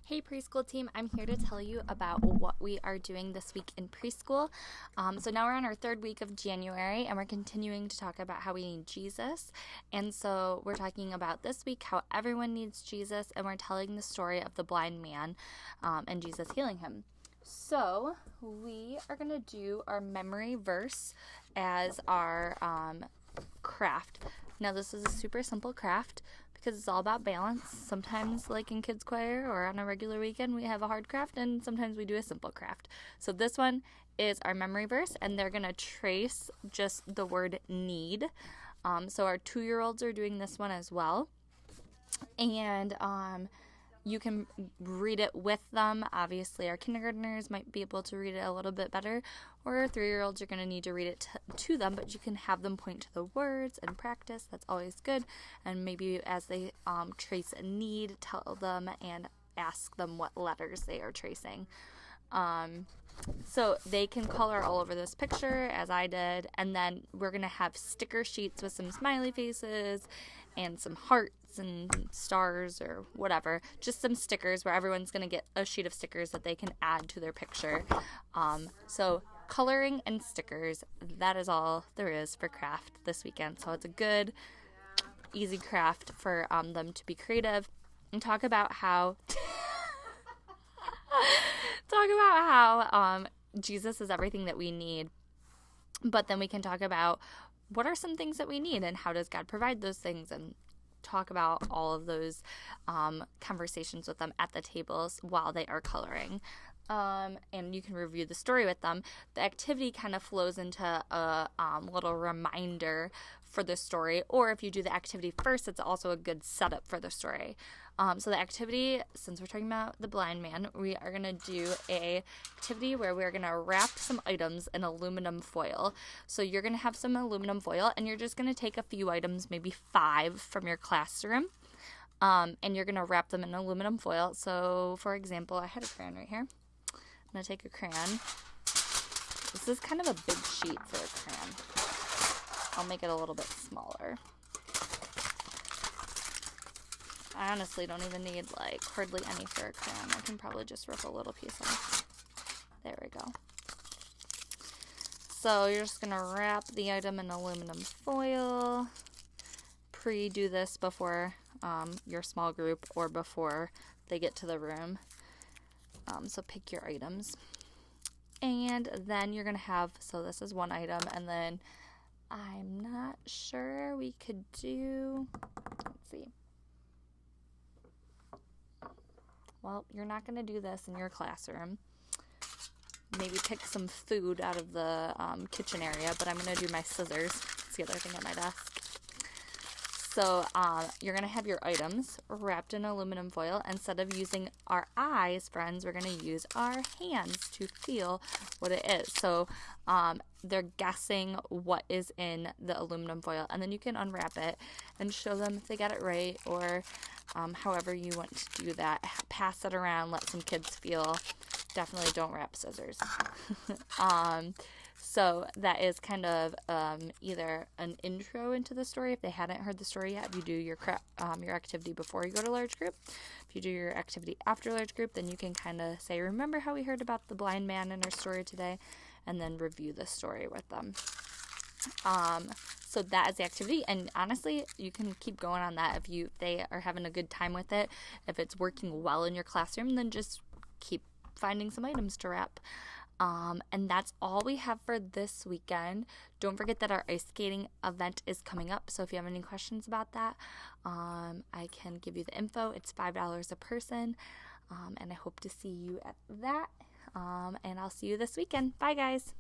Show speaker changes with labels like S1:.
S1: Hey preschool team, I'm here to tell you about what we are doing this week in preschool. So now we're on our third week of January and we're continuing to talk about how we need Jesus. And so we're talking about this week how everyone needs Jesus, and we're telling the story of the blind man and Jesus healing him. So we are going to do our memory verse as our craft. Now this is a super simple craft because it's all about balance. Sometimes, like in kids choir or on a regular weekend, we have a hard craft, and sometimes we do a simple craft. So this one is our memory verse, and they're going to trace just the word need. So our 2-year-olds are doing this one as well. And you can read it with them. Obviously, our kindergartners might be able to read it a little bit better, or our 3-year-olds, you're going to need to read it to them, but you can have them point to the words and practice. That's always good. And maybe as they trace a need, tell them and ask them what letters they are tracing. So they can color all over this picture, as I did, and then we're going to have sticker sheets with some smiley faces and some hearts and stars or whatever, just some stickers where everyone's going to get a sheet of stickers that they can add to their picture. So coloring and stickers, that is all there is for craft this weekend. So it's a good, easy craft for them to be creative and talk about how Jesus is everything that we need. But then we can talk about what are some things that we need and how does God provide those things, and talk about all of those conversations with them at the tables while they are coloring. And you can review the story with them. The activity kind of flows into a little reminder for the story, or if you do the activity first, it's also a good setup for the story. So the activity, since we're talking about the blind man, we are going to do a activity where we're going to wrap some items in aluminum foil. So you're going to have some aluminum foil, and you're just going to take a few items, maybe 5 from your classroom, and you're going to wrap them in aluminum foil. So, for example, I had a crayon right here. I'm going to take a crayon. This is kind of a big sheet for a crayon. I'll make it a little bit smaller. I honestly don't even need hardly any for a crayon. I can probably just rip a little piece off. There we go. So you're just going to wrap the item in aluminum foil. Pre-do this before your small group or before they get to the room. So pick your items. And then you're going to have, so this is one item, and then I'm not sure, we could do, let's see. Well, you're not going to do this in your classroom. Maybe pick some food out of the kitchen area, but I'm going to do my scissors. It's the other thing at my desk. So you're going to have your items wrapped in aluminum foil. Instead of using our eyes, friends, we're going to use our hands to feel what it is. So they're guessing what is in the aluminum foil, and then you can unwrap it and show them if they got it right, or however you want to do that. Pass it around, let some kids feel. Definitely don't wrap scissors. So that is kind of either an intro into the story. If they hadn't heard the story yet, you do your activity before you go to large group. If you do your activity after large group, then you can kind of say, remember how we heard about the blind man in our story today, and then review the story with them. So that is the activity, and honestly, you can keep going on that if they are having a good time with it. If it's working well in your classroom, then just keep finding some items to wrap. And that's all we have for this weekend. Don't forget that our ice skating event is coming up. So if you have any questions about that, I can give you the info. It's $5 a person. And I hope to see you at that. And I'll see you this weekend. Bye, guys.